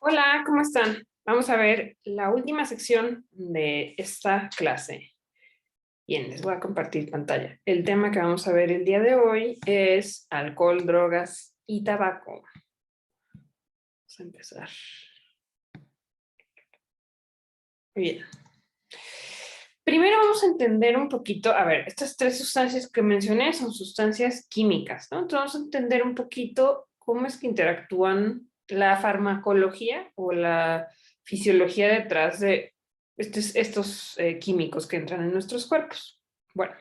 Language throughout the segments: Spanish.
Hola, ¿cómo están? Vamos a ver la última sección de esta clase. Bien, les voy a compartir pantalla. El tema que vamos a ver el día de hoy es alcohol, drogas y tabaco. Vamos a empezar. Muy bien. Primero vamos a entender un poquito, a ver, estas tres sustancias que mencioné son sustancias químicas, ¿no? Entonces vamos a entender un poquito cómo es que interactúan la farmacología o la fisiología detrás de estos químicos que entran en nuestros cuerpos. Bueno,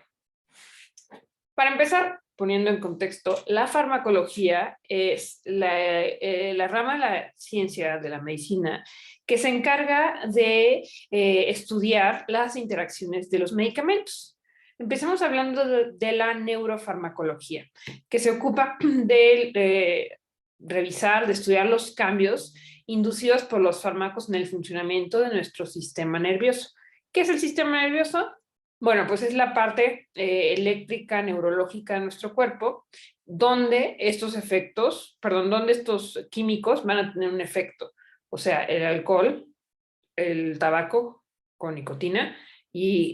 para empezar, poniendo en contexto, la farmacología es la rama de la ciencia de la medicina que se encarga de estudiar las interacciones de los medicamentos. Empecemos hablando de la neurofarmacología, que se ocupa de revisar, de estudiar los cambios inducidos por los fármacos en el funcionamiento de nuestro sistema nervioso. ¿Qué es el sistema nervioso? Bueno, pues es la parte eléctrica, neurológica de nuestro cuerpo, donde estos efectos, perdón, donde estos químicos van a tener un efecto. O sea, el alcohol, el tabaco con nicotina y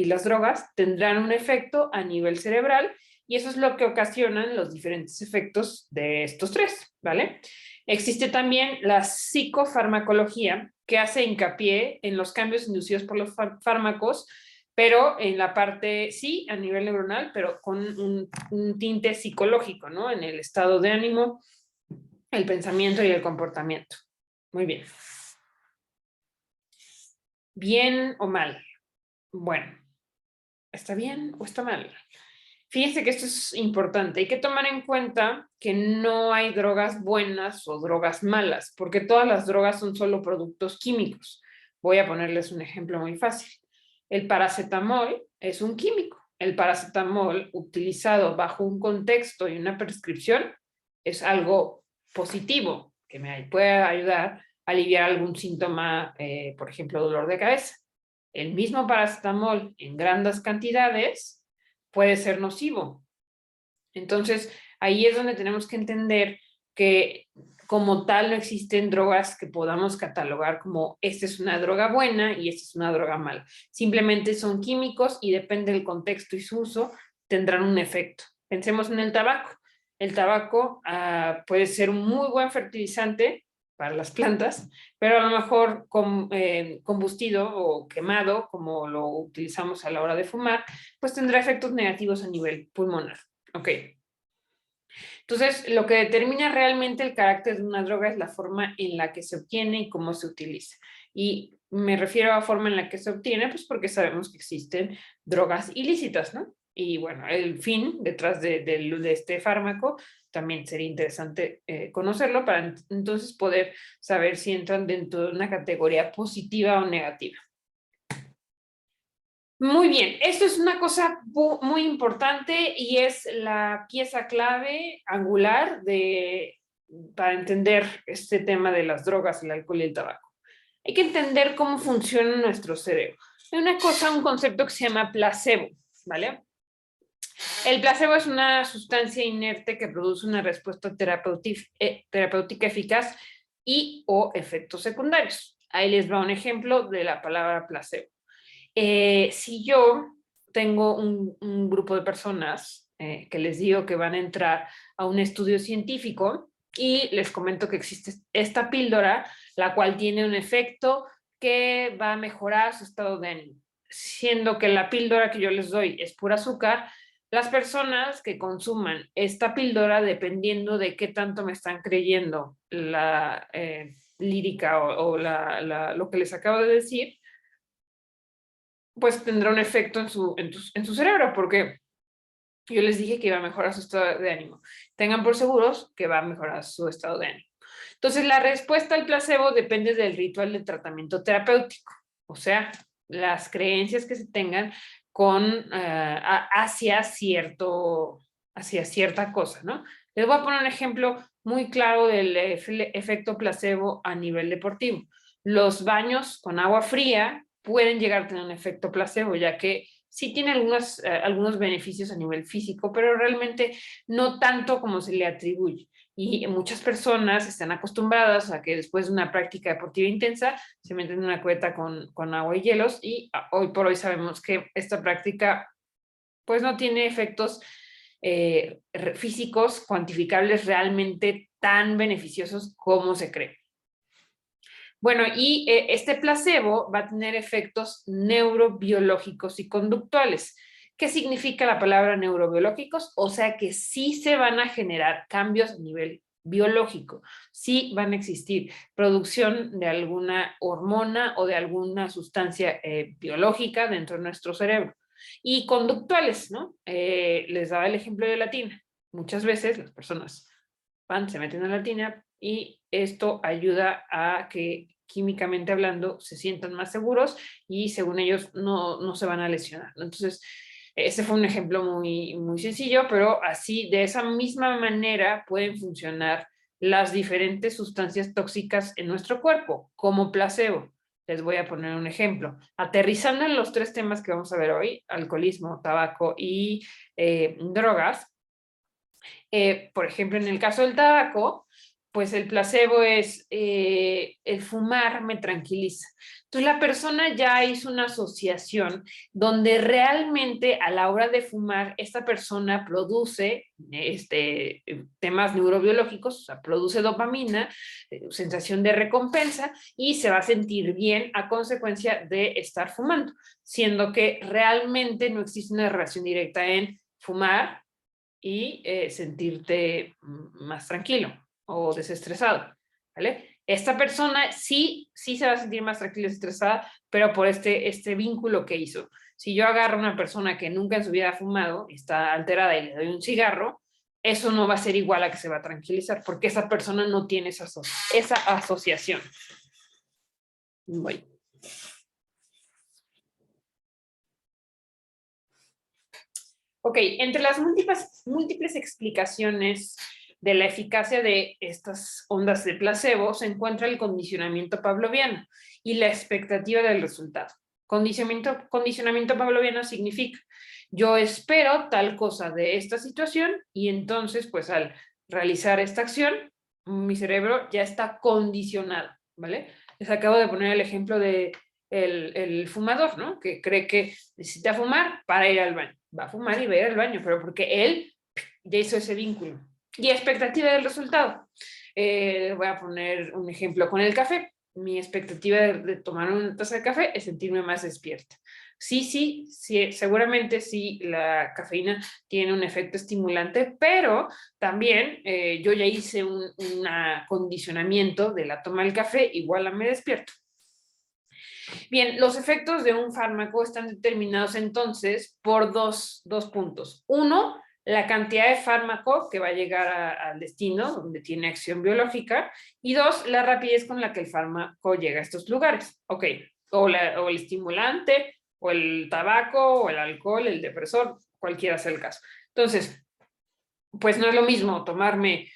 las drogas tendrán un efecto a nivel cerebral y eso es lo que ocasionan los diferentes efectos de estos tres, ¿vale? Existe también la psicofarmacología que hace hincapié en los cambios inducidos por los fármacos, pero en la parte, sí, a nivel neuronal, pero con un tinte psicológico, ¿no? En el estado de ánimo, el pensamiento y el comportamiento. Muy bien. ¿Bien o mal? Bueno, ¿está bien o está mal? Fíjense que esto es importante. Hay que tomar en cuenta que no hay drogas buenas o drogas malas, porque todas las drogas son solo productos químicos. Voy a ponerles un ejemplo muy fácil. El paracetamol es un químico. El paracetamol utilizado bajo un contexto y una prescripción es algo positivo que me puede ayudar a aliviar algún síntoma, por ejemplo, dolor de cabeza. El mismo paracetamol en grandes cantidades puede ser nocivo. Entonces, ahí es donde tenemos que entender que como tal no existen drogas que podamos catalogar como esta es una droga buena y esta es una droga mala. Simplemente son químicos y depende del contexto y su uso, tendrán un efecto. Pensemos en el tabaco. El tabaco puede ser un muy buen fertilizante para las plantas, pero a lo mejor combustido o quemado, como lo utilizamos a la hora de fumar, pues tendrá efectos negativos a nivel pulmonar. Ok. Entonces, lo que determina realmente el carácter de una droga es la forma en la que se obtiene y cómo se utiliza. Y me refiero a la forma en la que se obtiene, pues porque sabemos que existen drogas ilícitas, ¿no? Y bueno, el fin detrás de este fármaco también sería interesante conocerlo para entonces poder saber si entran dentro de una categoría positiva o negativa. Muy bien, esto es una cosa muy importante y es la pieza clave angular para entender este tema de las drogas, el alcohol y el tabaco. Hay que entender cómo funciona nuestro cerebro. Hay una cosa, un concepto que se llama placebo, ¿vale? El placebo es una sustancia inerte que produce una respuesta terapéutica eficaz y o efectos secundarios. Ahí les va un ejemplo de la palabra placebo. Si yo tengo un grupo de personas que les digo que van a entrar a un estudio científico y les comento que existe esta píldora, la cual tiene un efecto que va a mejorar su estado de ánimo, siendo que la píldora que yo les doy es pura azúcar, las personas que consuman esta píldora, dependiendo de qué tanto me están creyendo la lírica o lo que les acabo de decir, pues tendrá un efecto en su cerebro, porque yo les dije que iba a mejorar su estado de ánimo. Tengan por seguros que va a mejorar su estado de ánimo. Entonces, la respuesta al placebo depende del ritual de tratamiento terapéutico, o sea, las creencias que se tengan hacia cierta cosa, ¿no? Les voy a poner un ejemplo muy claro del efecto placebo a nivel deportivo. Los baños con agua fría pueden llegar a tener un efecto placebo, ya que sí tiene algunos beneficios a nivel físico, pero realmente no tanto como se le atribuye. Y muchas personas están acostumbradas a que después de una práctica deportiva intensa se meten en una cubeta con agua y hielos, y hoy por hoy sabemos que esta práctica pues no tiene efectos físicos cuantificables realmente tan beneficiosos como se cree. Bueno, y este placebo va a tener efectos neurobiológicos y conductuales. ¿Qué significa la palabra neurobiológicos? O sea que sí se van a generar cambios a nivel biológico, sí van a existir producción de alguna hormona o de alguna sustancia biológica dentro de nuestro cerebro. Y conductuales, ¿no? Les daba el ejemplo de la tina. Muchas veces las personas van, se meten a la tina y esto ayuda a que químicamente hablando se sientan más seguros y según ellos no se van a lesionar. Entonces, ese fue un ejemplo muy sencillo, pero así, de esa misma manera pueden funcionar las diferentes sustancias tóxicas en nuestro cuerpo, como placebo. Les voy a poner un ejemplo. Aterrizando en los 3 temas que vamos a ver hoy, alcoholismo, tabaco y drogas, por ejemplo, en el caso del tabaco, pues el placebo es el fumar me tranquiliza. Entonces la persona ya hizo una asociación donde realmente a la hora de fumar, esta persona produce temas neurobiológicos, o sea, produce dopamina, sensación de recompensa, y se va a sentir bien a consecuencia de estar fumando, siendo que realmente no existe una relación directa en fumar y sentirte más tranquilo o desestresado, ¿vale? Esta persona sí se va a sentir más tranquila y desestresada, pero por este vínculo que hizo. Si yo agarro a una persona que nunca en su vida ha fumado, está alterada y le doy un cigarro, eso no va a ser igual a que se va a tranquilizar, porque esa persona no tiene esa asociación. Voy. Ok, entre las múltiples explicaciones de la eficacia de estas ondas de placebo se encuentra el condicionamiento pavloviano y la expectativa del resultado. Condicionamiento pavloviano significa: yo espero tal cosa de esta situación y entonces, pues al realizar esta acción, mi cerebro ya está condicionado, ¿vale? Les acabo de poner el ejemplo de el fumador, ¿no? Que cree que necesita fumar para ir al baño. Va a fumar y va a ir al baño, pero porque él ya hizo ese vínculo. Y expectativa del resultado. Voy a poner un ejemplo con el café. Mi expectativa de tomar una taza de café es sentirme más despierta. Sí, seguramente sí, la cafeína tiene un efecto estimulante, pero también yo ya hice un acondicionamiento de la toma del café, igual a me despierto. Bien, los efectos de un fármaco están determinados entonces por dos puntos. Uno, la cantidad de fármaco que va a llegar al destino, donde tiene acción biológica. Y dos, la rapidez con la que el fármaco llega a estos lugares. Ok, o el estimulante, o el tabaco, o el alcohol, el depresor, cualquiera sea el caso. Entonces, pues no es lo mismo tomarme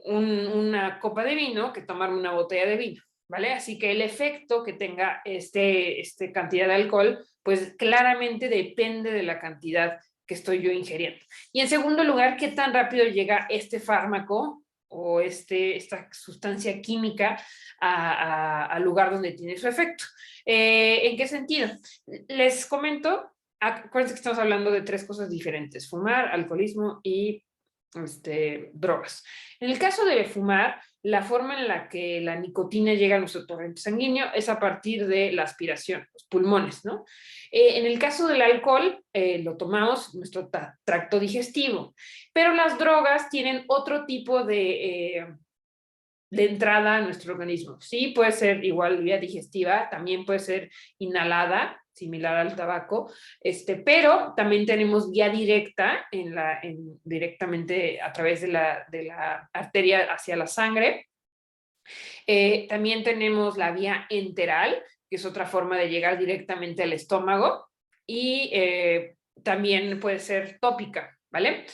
una copa de vino que tomarme una botella de vino, ¿vale? Así que el efecto que tenga este cantidad de alcohol, pues claramente depende de la cantidad que estoy yo ingiriendo. Y en segundo lugar, ¿qué tan rápido llega este fármaco o esta sustancia química al lugar donde tiene su efecto? ¿En qué sentido? Les comento, acuérdense que estamos hablando de 3 cosas diferentes: fumar, alcoholismo y drogas. En el caso de fumar, la forma en la que la nicotina llega a nuestro torrente sanguíneo es a partir de la aspiración, los pulmones, ¿no? En el caso del alcohol, lo tomamos en nuestro tracto digestivo, pero las drogas tienen otro tipo de entrada a nuestro organismo. Sí, puede ser igual vía digestiva, también puede ser inhalada, similar al tabaco, pero también tenemos vía directa directamente a través de la arteria hacia la sangre. También tenemos la vía enteral, que es otra forma de llegar directamente al estómago, y también puede ser tópica, ¿vale?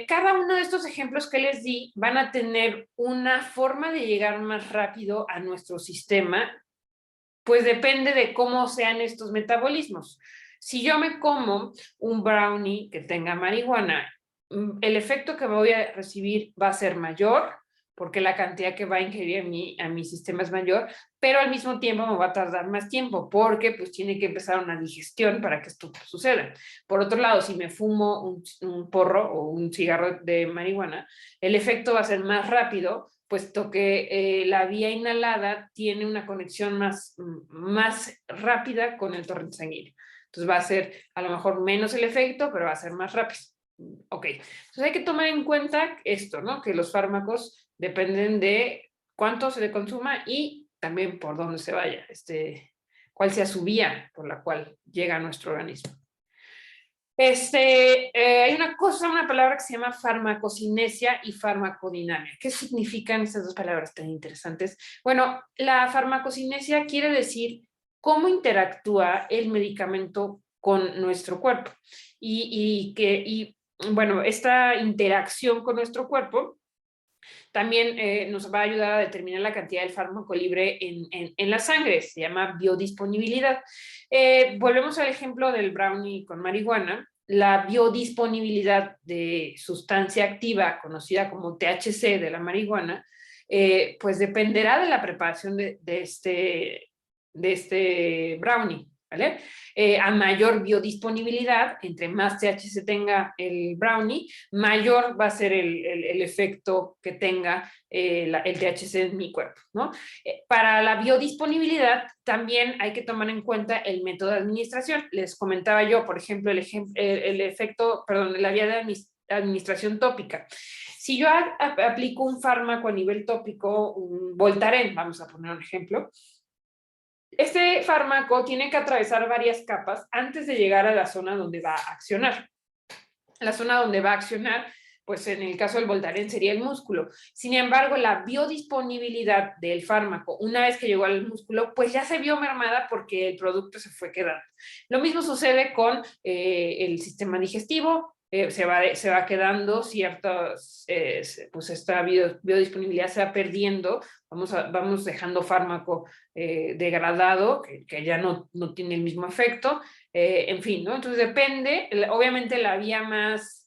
Cada uno de estos ejemplos que les di van a tener una forma de llegar más rápido a nuestro sistema, pues depende de cómo sean estos metabolismos. Si yo me como un brownie que tenga marihuana, el efecto que voy a recibir va a ser mayor, porque la cantidad que va a ingerir a mi sistema es mayor, pero al mismo tiempo me va a tardar más tiempo, porque pues tiene que empezar una digestión para que esto suceda. Por otro lado, si me fumo un porro o un cigarro de marihuana, el efecto va a ser más rápido, puesto que la vía inhalada tiene una conexión más rápida con el torrente sanguíneo. Entonces va a ser a lo mejor menos el efecto, pero va a ser más rápido. Ok, entonces hay que tomar en cuenta esto, ¿no? Que los fármacos dependen de cuánto se le consuma y también por dónde se vaya, cuál sea su vía por la cual llega a nuestro organismo. Hay una palabra que se llama farmacocinesia y farmacodinamia. ¿Qué significan estas dos palabras tan interesantes? Bueno, la farmacocinesia quiere decir cómo interactúa el medicamento con nuestro cuerpo. Bueno, esta interacción con nuestro cuerpo también nos va a ayudar a determinar la cantidad del fármaco libre en la sangre, se llama biodisponibilidad. Volvemos al ejemplo del brownie con marihuana. La biodisponibilidad de sustancia activa conocida como THC de la marihuana, pues dependerá de la preparación de este brownie. ¿Vale? A mayor biodisponibilidad, entre más THC tenga el brownie, mayor va a ser el efecto que tenga el THC en mi cuerpo, ¿no? Para la biodisponibilidad también hay que tomar en cuenta el método de administración. Les comentaba yo, por ejemplo, el efecto, perdón, la vía de administración tópica. Si yo aplico un fármaco a nivel tópico, un Voltaren, vamos a poner un ejemplo, este fármaco tiene que atravesar varias capas antes de llegar a la zona donde va a accionar. La zona donde va a accionar, pues en el caso del Voltaren sería el músculo. Sin embargo, la biodisponibilidad del fármaco, una vez que llegó al músculo, pues ya se vio mermada porque el producto se fue quedando. Lo mismo sucede con el sistema digestivo. Se va quedando ciertas, pues esta biodisponibilidad se va perdiendo, vamos dejando fármaco degradado, que ya no tiene el mismo efecto, en fin, ¿no? Entonces depende, obviamente la vía más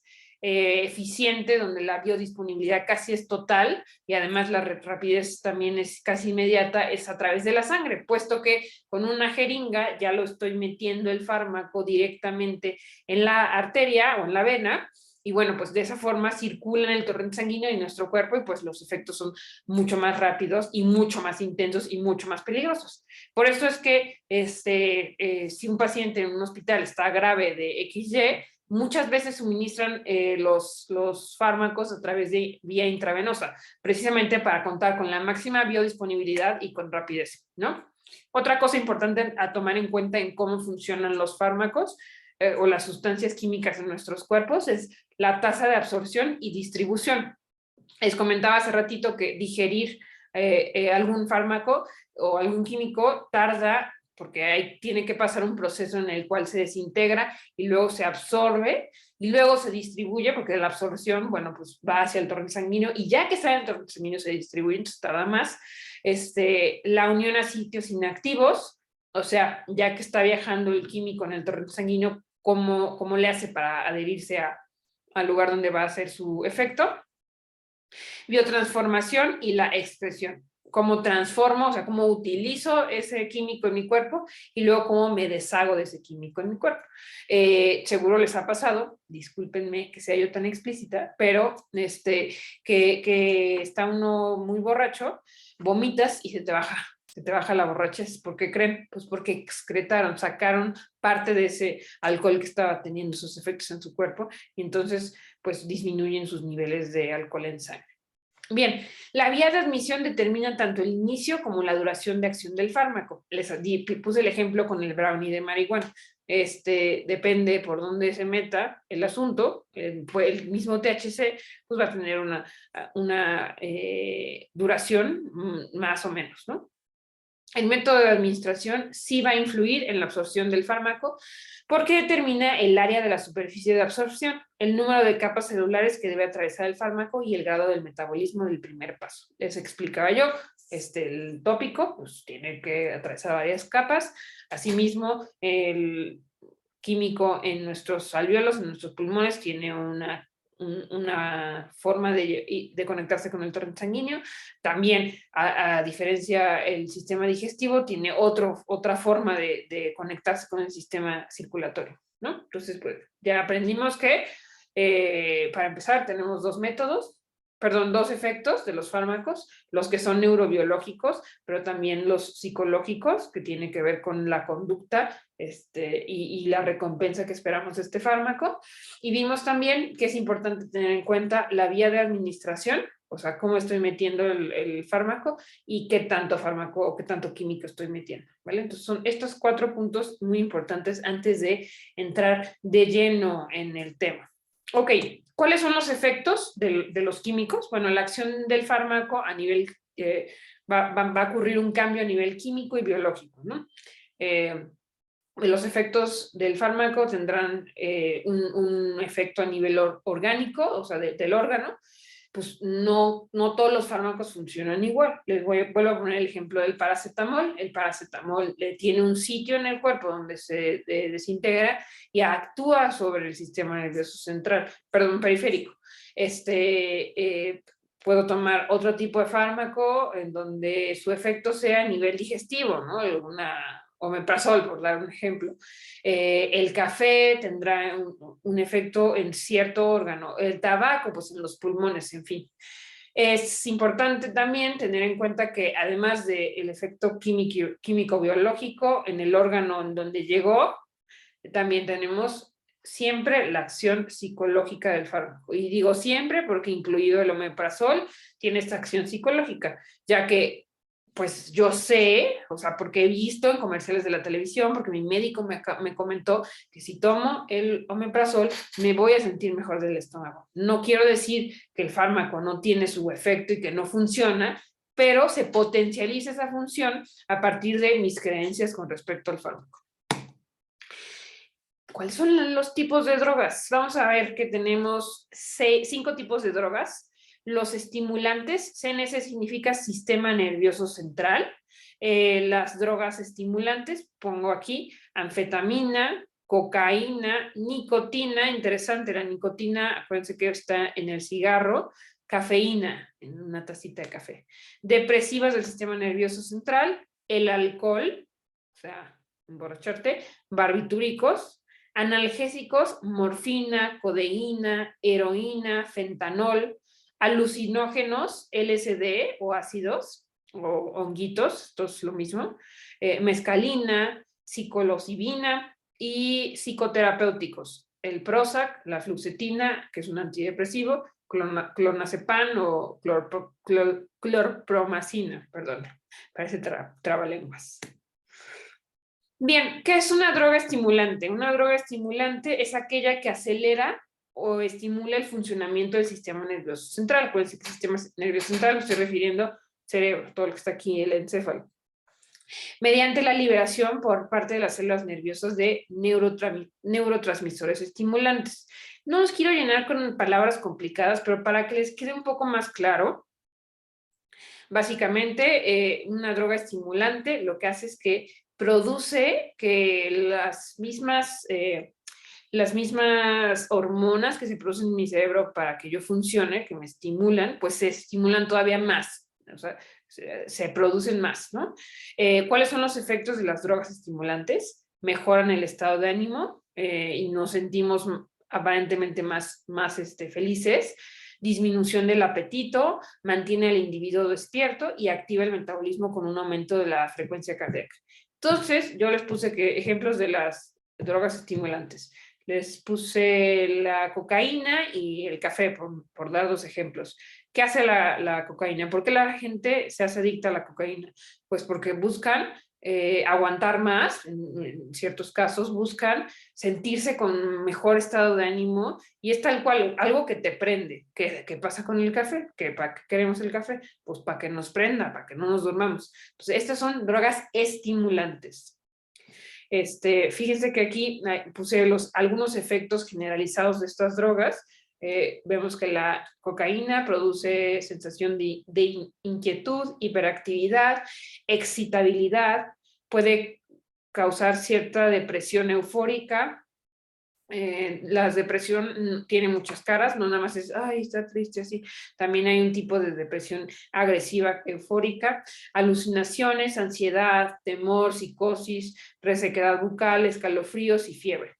eficiente, donde la biodisponibilidad casi es total y además la rapidez también es casi inmediata, es a través de la sangre, puesto que con una jeringa ya lo estoy metiendo el fármaco directamente en la arteria o en la vena, y bueno, pues de esa forma circula en el torrente sanguíneo y nuestro cuerpo, y pues los efectos son mucho más rápidos y mucho más intensos y mucho más peligrosos. Por eso es que si un paciente en un hospital está grave de XY, muchas veces suministran los fármacos a través de vía intravenosa, precisamente para contar con la máxima biodisponibilidad y con rapidez, ¿no? Otra cosa importante a tomar en cuenta en cómo funcionan los fármacos o las sustancias químicas en nuestros cuerpos es la tasa de absorción y distribución. Les comentaba hace ratito que digerir algún fármaco o algún químico tarda, porque tiene que pasar un proceso en el cual se desintegra y luego se absorbe y luego se distribuye, porque la absorción, bueno, pues va hacia el torrente sanguíneo y ya que está en el torrente sanguíneo se distribuye, entonces tarda más. La unión a sitios inactivos, o sea, ya que está viajando el químico en el torrente sanguíneo, ¿cómo le hace para adherirse al lugar donde va a hacer su efecto? Biotransformación y la expresión. Cómo transformo, o sea, cómo utilizo ese químico en mi cuerpo y luego cómo me deshago de ese químico en mi cuerpo. Seguro les ha pasado, discúlpenme que sea yo tan explícita, pero que está uno muy borracho, vomitas y se te baja la borrachez. ¿Por qué creen? Pues porque excretaron, sacaron parte de ese alcohol que estaba teniendo sus efectos en su cuerpo y entonces pues disminuyen sus niveles de alcohol en sangre. Bien, la vía de admisión determina tanto el inicio como la duración de acción del fármaco. Les puse el ejemplo con el brownie de marihuana. Depende por dónde se meta el asunto, el mismo THC pues va a tener una duración más o menos, ¿no? El método de administración sí va a influir en la absorción del fármaco porque determina el área de la superficie de absorción, el número de capas celulares que debe atravesar el fármaco y el grado del metabolismo del primer paso. Les explicaba yo, el tópico pues tiene que atravesar varias capas, asimismo químico en nuestros alvéolos, en nuestros pulmones, tiene una forma de conectarse con el torrente sanguíneo. También, a diferencia, el sistema digestivo tiene otra forma de conectarse con el sistema circulatorio, ¿no? Entonces, pues, ya aprendimos que, para empezar, tenemos dos efectos de los fármacos, los que son neurobiológicos, pero también los psicológicos, que tienen que ver con la conducta y la recompensa que esperamos de este fármaco. Y vimos también que es importante tener en cuenta la vía de administración, o sea, cómo estoy metiendo el fármaco y qué tanto fármaco o qué tanto químico estoy metiendo, ¿vale? Entonces son estos 4 puntos muy importantes antes de entrar de lleno en el tema. Ok, ¿cuáles son los efectos de los químicos? Bueno, la acción del fármaco a nivel, va a ocurrir un cambio a nivel químico y biológico, ¿no? Los efectos del fármaco tendrán un efecto a nivel orgánico, o sea, del órgano. Pues no todos los fármacos funcionan igual. Vuelvo a poner el ejemplo del paracetamol. El paracetamol tiene un sitio en el cuerpo donde se desintegra y actúa sobre el sistema nervioso central, perdón, periférico. Puedo tomar otro tipo de fármaco en donde su efecto sea a nivel digestivo, ¿no? Omeprazol, por dar un ejemplo. El café tendrá un efecto en cierto órgano, el tabaco, pues en los pulmones, en fin. Es importante también tener en cuenta que además del efecto químico-biológico en el órgano en donde llegó, también tenemos siempre la acción psicológica del fármaco. Y digo siempre porque incluido el omeprazol tiene esta acción psicológica, ya que pues yo sé, o sea, porque he visto en comerciales de la televisión, porque mi médico me comentó que si tomo el omeprazol me voy a sentir mejor del estómago. No quiero decir que el fármaco no tiene su efecto y que no funciona, pero se potencializa esa función a partir de mis creencias con respecto al fármaco. ¿Cuáles son los tipos de drogas? Vamos a ver que tenemos 5 tipos de drogas. Los estimulantes, CNS significa sistema nervioso central. Las drogas estimulantes, pongo aquí anfetamina, cocaína, nicotina, interesante, la nicotina, acuérdense que está en el cigarro, cafeína, en una tacita de café. Depresivas del sistema nervioso central, el alcohol, o sea, emborracharte, barbitúricos, analgésicos, morfina, codeína, heroína, fentanol, alucinógenos, LSD o ácidos o honguitos, esto es lo mismo, mescalina, psilocibina y psicoterapéuticos, el Prozac, la fluoxetina, que es un antidepresivo, clonazepam o clorpromacina, perdón, parece trabalenguas. Bien, ¿qué es una droga estimulante? Una droga estimulante es aquella que acelera o estimula el funcionamiento del sistema nervioso central. Puede ser que el sistema nervioso central, me estoy refiriendo al cerebro, todo lo que está aquí, el encéfalo. Mediante la liberación por parte de las células nerviosas de neurotransmisores estimulantes. No os quiero llenar con palabras complicadas, pero para que les quede un poco más claro, básicamente, una droga estimulante lo que hace es que produce que las mismas hormonas que se producen en mi cerebro para que yo funcione, que me estimulan, pues se estimulan todavía más, o sea, se producen más, ¿no? ¿Cuáles son los efectos de las drogas estimulantes? Mejoran el estado de ánimo y nos sentimos aparentemente más felices. Disminución del apetito, mantiene al individuo despierto y activa el metabolismo con un aumento de la frecuencia cardíaca. Entonces, yo les puse ejemplos de las drogas estimulantes. Les puse la cocaína y el café, por dar 2 ejemplos. ¿Qué hace la cocaína? ¿Por qué la gente se hace adicta a la cocaína? Pues porque buscan aguantar más, en ciertos casos buscan sentirse con mejor estado de ánimo y es tal cual, algo que te prende. ¿Qué pasa con el café? ¿Para qué queremos el café? Pues para que nos prenda, para que no nos durmamos. Entonces, estas son drogas estimulantes. Fíjense que aquí puse algunos efectos generalizados de estas drogas. Vemos que la cocaína produce sensación de inquietud, hiperactividad, excitabilidad, puede causar cierta depresión eufórica, La depresión tiene muchas caras, no nada más es, ay, está triste así. También hay un tipo de depresión agresiva, eufórica, alucinaciones, ansiedad, temor, psicosis, resequedad bucal, escalofríos y fiebre.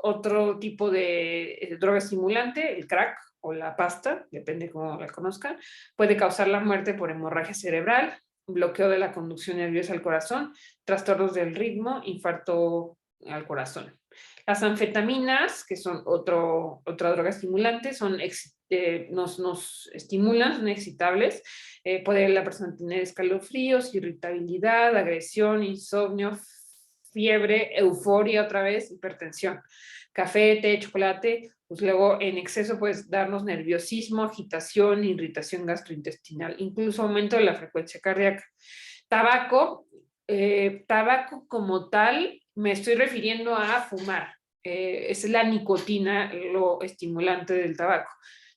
Otro tipo de droga estimulante, el crack o la pasta, depende cómo la conozcan, puede causar la muerte por hemorragia cerebral, bloqueo de la conducción nerviosa al corazón, trastornos del ritmo, infarto al corazón. Las anfetaminas, que son otra droga estimulante, nos estimulan, son excitables. Puede la persona tener escalofríos, irritabilidad, agresión, insomnio, fiebre, euforia otra vez, hipertensión. Café, té, chocolate, pues luego en exceso puede darnos nerviosismo, agitación, irritación gastrointestinal, incluso aumento de la frecuencia cardíaca. Tabaco, tabaco como tal, me estoy refiriendo a fumar. Es la nicotina lo estimulante del tabaco.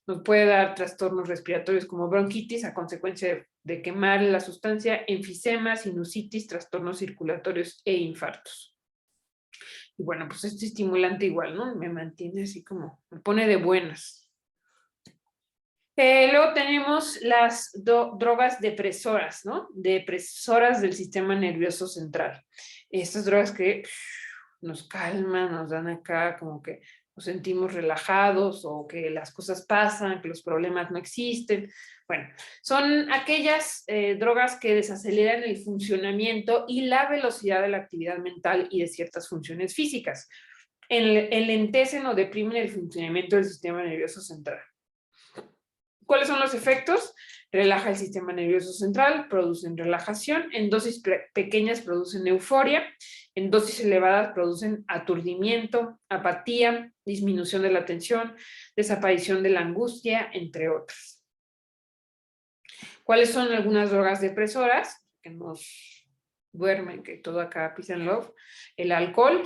Nos puede dar trastornos respiratorios como bronquitis a consecuencia de quemar la sustancia, enfisema, sinusitis, trastornos circulatorios e infartos. Y bueno, pues este estimulante igual, ¿no? Me mantiene así como, me pone de buenas. Luego tenemos las drogas depresoras, ¿no? Depresoras del sistema nervioso central. Estas drogas que nos calman, nos dan acá como que nos sentimos relajados o que las cosas pasan, que los problemas no existen. Bueno, son aquellas drogas que desaceleran el funcionamiento y la velocidad de la actividad mental y de ciertas funciones físicas. Enlentecen o deprimen el funcionamiento del sistema nervioso central. ¿Cuáles son los efectos? Relaja el sistema nervioso central, producen relajación, en dosis pequeñas producen euforia, en dosis elevadas producen aturdimiento, apatía, disminución de la atención, desaparición de la angustia, entre otras. ¿Cuáles son algunas drogas depresoras que nos duermen, que todo acá peace and love? El alcohol,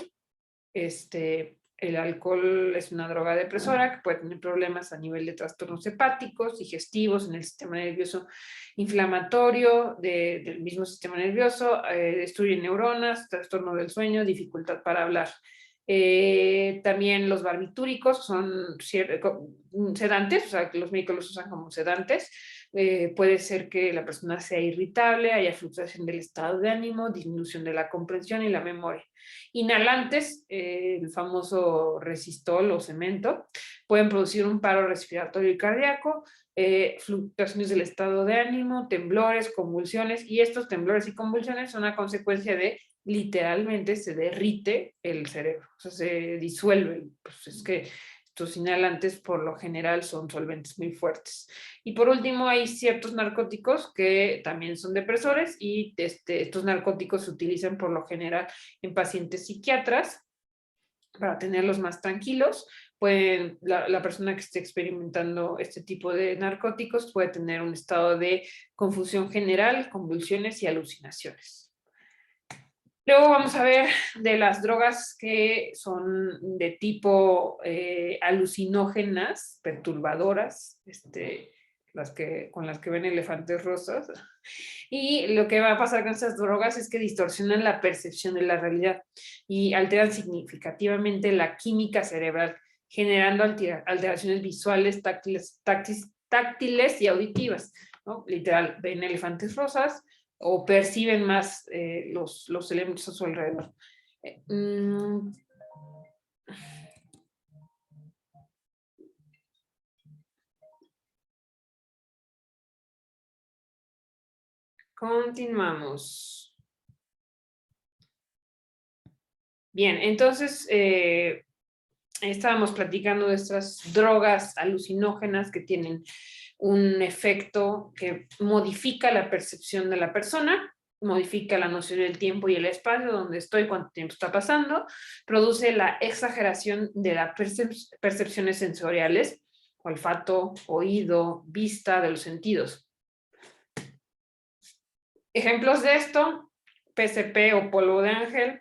el alcohol es una droga depresora que puede tener problemas a nivel de trastornos hepáticos, digestivos, en el sistema nervioso inflamatorio del mismo sistema nervioso, destruye neuronas, trastorno del sueño, dificultad para hablar. También los barbitúricos son sedantes, o sea, que los médicos los usan como sedantes. Puede ser que la persona sea irritable, haya fluctuación del estado de ánimo, disminución de la comprensión y la memoria. Inhalantes, el famoso resistol o cemento, pueden producir un paro respiratorio y cardíaco, fluctuaciones del estado de ánimo, temblores, convulsiones, y estos temblores y convulsiones son a consecuencia de literalmente se derrite el cerebro, o sea, se disuelve. Pues es que estos inhalantes por lo general son solventes muy fuertes. Y por último, hay ciertos narcóticos que también son depresores y estos narcóticos se utilizan por lo general en pacientes psiquiatras para tenerlos más tranquilos. La persona que esté experimentando este tipo de narcóticos puede tener un estado de confusión general, convulsiones y alucinaciones. Luego vamos a ver de las drogas que son de tipo alucinógenas, perturbadoras, con las que ven elefantes rosas. Y lo que va a pasar con estas drogas es que distorsionan la percepción de la realidad y alteran significativamente la química cerebral, generando alteraciones visuales, táctiles y auditivas, ¿no? Literal, ven elefantes rosas o perciben más los elementos a su alrededor. Continuamos. Bien, entonces estábamos platicando de estas drogas alucinógenas que tienen un efecto que modifica la percepción de la persona, modifica la noción del tiempo y el espacio, donde estoy, cuánto tiempo está pasando, produce la exageración de las percepciones sensoriales, olfato, oído, vista, de los sentidos. Ejemplos de esto, PCP o polvo de ángel,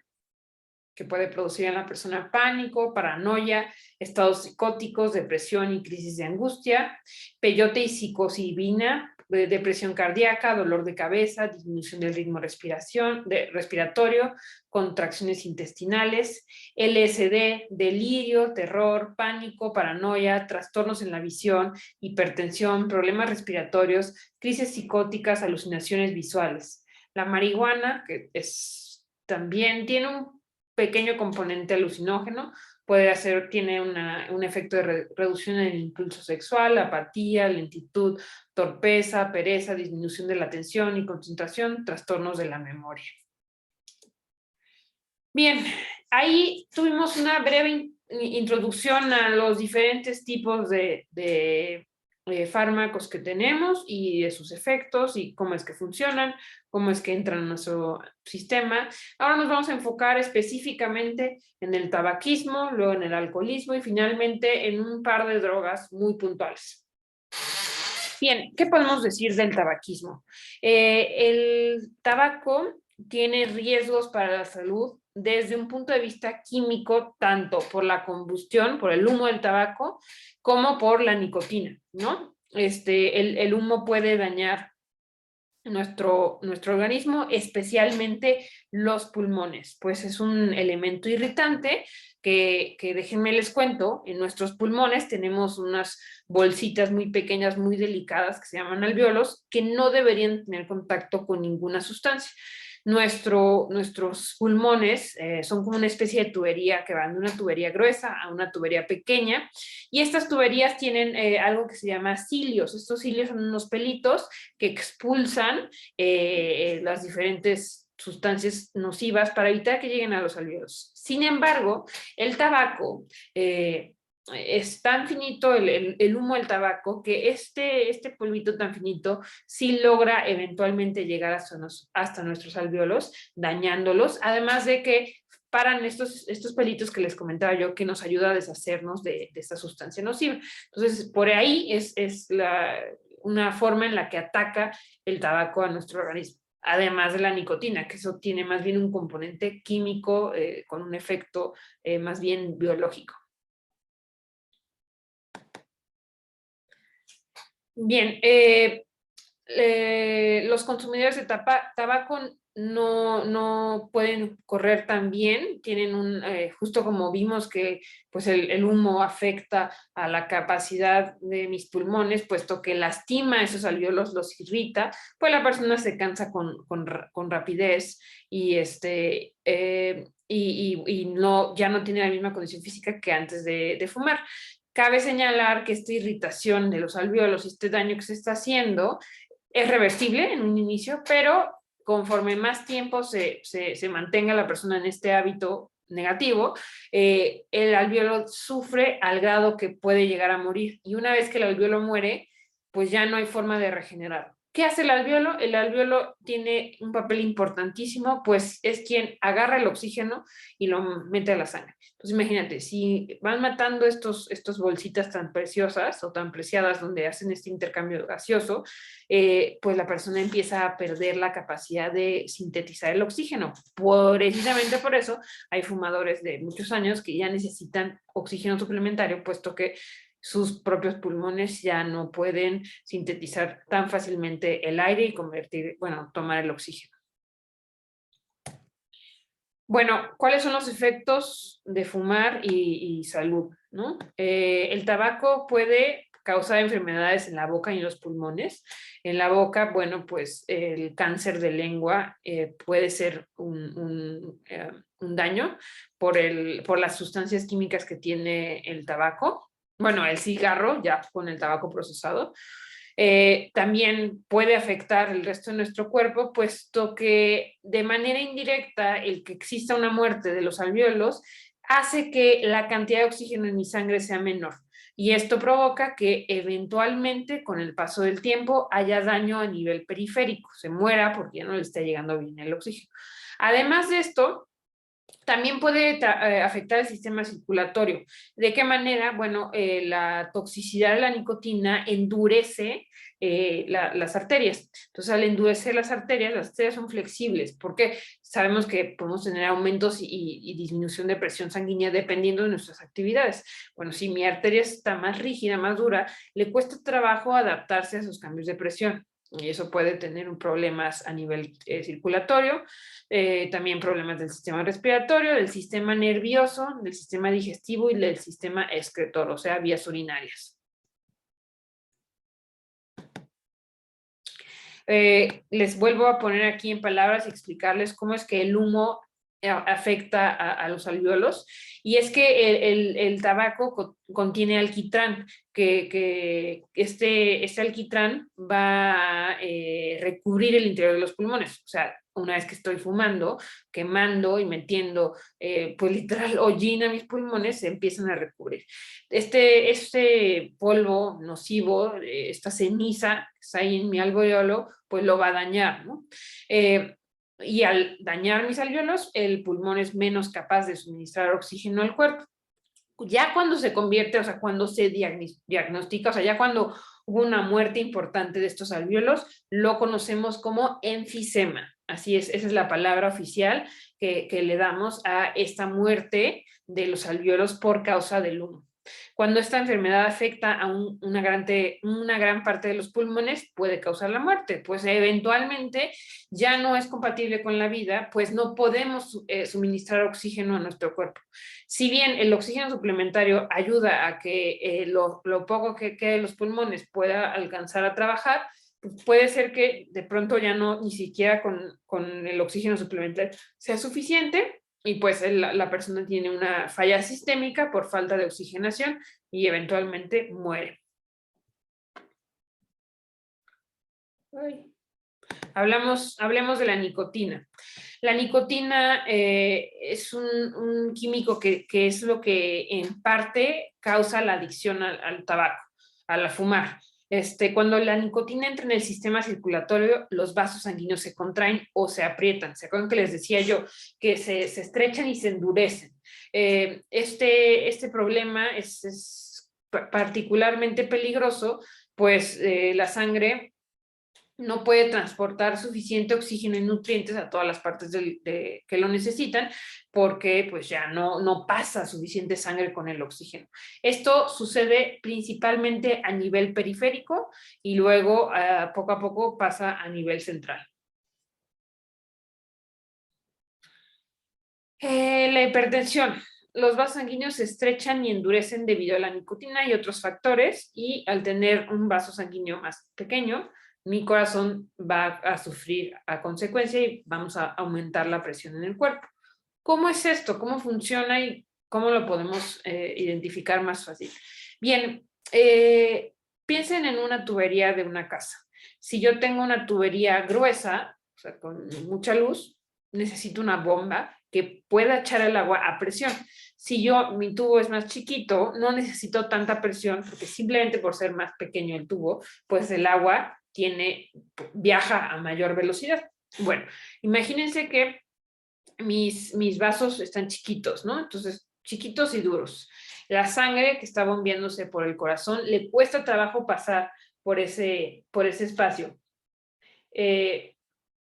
que puede producir en la persona pánico, paranoia, estados psicóticos, depresión y crisis de angustia, peyote y psilocibina, depresión cardíaca, dolor de cabeza, disminución del ritmo respiratorio, contracciones intestinales, LSD, delirio, terror, pánico, paranoia, trastornos en la visión, hipertensión, problemas respiratorios, crisis psicóticas, alucinaciones visuales. La marihuana, que también tiene un pequeño componente alucinógeno, tiene un efecto de reducción en el impulso sexual, apatía, lentitud, torpeza, pereza, disminución de la atención y concentración, trastornos de la memoria. Bien, ahí tuvimos una breve introducción a los diferentes tipos de fármacos que tenemos y de sus efectos y cómo es que funcionan, cómo es que entran en nuestro sistema. Ahora nos vamos a enfocar específicamente en el tabaquismo, luego en el alcoholismo y finalmente en un par de drogas muy puntuales. Bien, ¿qué podemos decir del tabaquismo? El tabaco tiene riesgos para la salud desde un punto de vista químico, tanto por la combustión, por el humo del tabaco, como por la nicotina, ¿no? El humo puede dañar nuestro organismo, especialmente los pulmones, pues es un elemento irritante que déjenme les cuento, en nuestros pulmones tenemos unas bolsitas muy pequeñas, muy delicadas, que se llaman alvéolos, que no deberían tener contacto con ninguna sustancia. Nuestros pulmones son como una especie de tubería que van de una tubería gruesa a una tubería pequeña, y estas tuberías tienen algo que se llama cilios. Estos cilios son unos pelitos que expulsan las diferentes sustancias nocivas para evitar que lleguen a los alvéolos. Sin embargo, el tabaco es tan finito el humo del tabaco que este polvito tan finito sí logra eventualmente llegar hasta nuestros alvéolos, dañándolos, además de que paran estos pelitos que les comentaba yo, que nos ayuda a deshacernos de esta sustancia nociva. Entonces, por ahí es una forma en la que ataca el tabaco a nuestro organismo, además de la nicotina, que eso tiene más bien un componente químico con un efecto más bien biológico. Bien, los consumidores de tabaco no pueden correr tan bien, tienen justo como vimos que pues el humo afecta a la capacidad de mis pulmones, puesto que lastima esos alvéolos, los irrita, pues la persona se cansa con rapidez y ya no tiene la misma condición física que antes de fumar. Cabe señalar que esta irritación de los alvéolos y este daño que se está haciendo es reversible en un inicio, pero conforme más tiempo se mantenga la persona en este hábito negativo, el alvéolo sufre al grado que puede llegar a morir. Y una vez que el alvéolo muere, pues ya no hay forma de regenerar. ¿Qué hace el alvéolo? El alvéolo tiene un papel importantísimo, pues es quien agarra el oxígeno y lo mete a la sangre. Entonces imagínate, si van matando estos bolsitas tan preciosas o tan preciadas donde hacen este intercambio gaseoso, pues la persona empieza a perder la capacidad de sintetizar el oxígeno. Precisamente por eso hay fumadores de muchos años que ya necesitan oxígeno suplementario, puesto que sus propios pulmones ya no pueden sintetizar tan fácilmente el aire y tomar el oxígeno. Bueno, ¿cuáles son los efectos de fumar y salud, ¿no? El tabaco puede causar enfermedades en la boca y en los pulmones. En la boca, bueno, pues el cáncer de lengua puede ser un daño por las sustancias químicas que tiene el tabaco. Bueno, el cigarro ya con el tabaco procesado. También puede afectar el resto de nuestro cuerpo, puesto que de manera indirecta el que exista una muerte de los alvéolos hace que la cantidad de oxígeno en mi sangre sea menor. Y esto provoca que eventualmente, con el paso del tiempo, haya daño a nivel periférico, se muera porque ya no le está llegando bien el oxígeno. Además de esto, También puede afectar el sistema circulatorio. ¿De qué manera? Bueno, la toxicidad de la nicotina endurece las arterias. Entonces, al endurecer las arterias son flexibles, porque sabemos que podemos tener aumentos y disminución de presión sanguínea dependiendo de nuestras actividades. Bueno, si mi arteria está más rígida, más dura, le cuesta trabajo adaptarse a esos cambios de presión. Y eso puede tener un problemas a nivel circulatorio, también problemas del sistema respiratorio, del sistema nervioso, del sistema digestivo y del sistema excretor, o sea, vías urinarias. Les vuelvo a poner aquí en palabras y explicarles cómo es que el humo afecta a los alvéolos, y es que el tabaco contiene alquitrán, que este alquitrán va a recubrir el interior de los pulmones. O sea, una vez que estoy fumando, quemando y metiendo, pues literal hollín a mis pulmones, se empiezan a recubrir. Este polvo nocivo, esta ceniza que está ahí en mi alveolo, pues lo va a dañar, ¿no? Y al dañar mis alvéolos, el pulmón es menos capaz de suministrar oxígeno al cuerpo. Ya cuando se convierte, o sea, cuando se diagnostica, o sea, ya cuando hubo una muerte importante de estos alvéolos, lo conocemos como enfisema. Así es, esa es la palabra oficial que le damos a esta muerte de los alvéolos por causa del humo. Cuando esta enfermedad afecta a una gran parte de los pulmones, puede causar la muerte, pues eventualmente ya no es compatible con la vida, pues no podemos suministrar oxígeno a nuestro cuerpo. Si bien el oxígeno suplementario ayuda a que lo poco que quede de los pulmones pueda alcanzar a trabajar, pues puede ser que de pronto ya no, ni siquiera con el oxígeno suplementario sea suficiente, y pues la persona tiene una falla sistémica por falta de oxigenación y eventualmente muere. Hablemos de la nicotina. La nicotina es un químico que es lo que en parte causa la adicción al tabaco, al fumar. Cuando la nicotina entra en el sistema circulatorio, los vasos sanguíneos se contraen o se aprietan. ¿Se acuerdan que les decía yo que se estrechan y se endurecen? Este problema es particularmente peligroso, pues la sangre no puede transportar suficiente oxígeno y nutrientes a todas las partes que lo necesitan, porque pues ya no pasa suficiente sangre con el oxígeno. Esto sucede principalmente a nivel periférico y luego poco a poco pasa a nivel central. La hipertensión. Los vasos sanguíneos se estrechan y endurecen debido a la nicotina y otros factores, y al tener un vaso sanguíneo más pequeño, mi corazón va a sufrir a consecuencia y vamos a aumentar la presión en el cuerpo. ¿Cómo es esto? ¿Cómo funciona y cómo lo podemos identificar más fácil? Bien, piensen en una tubería de una casa. Si yo tengo una tubería gruesa, o sea, con mucha luz, necesito una bomba que pueda echar el agua a presión. Si mi tubo es más chiquito, no necesito tanta presión, porque simplemente por ser más pequeño el tubo, pues el agua viaja a mayor velocidad. Bueno, imagínense que mis vasos están chiquitos, ¿no? Entonces, chiquitos y duros. La sangre que está bombeándose por el corazón le cuesta trabajo pasar por ese espacio.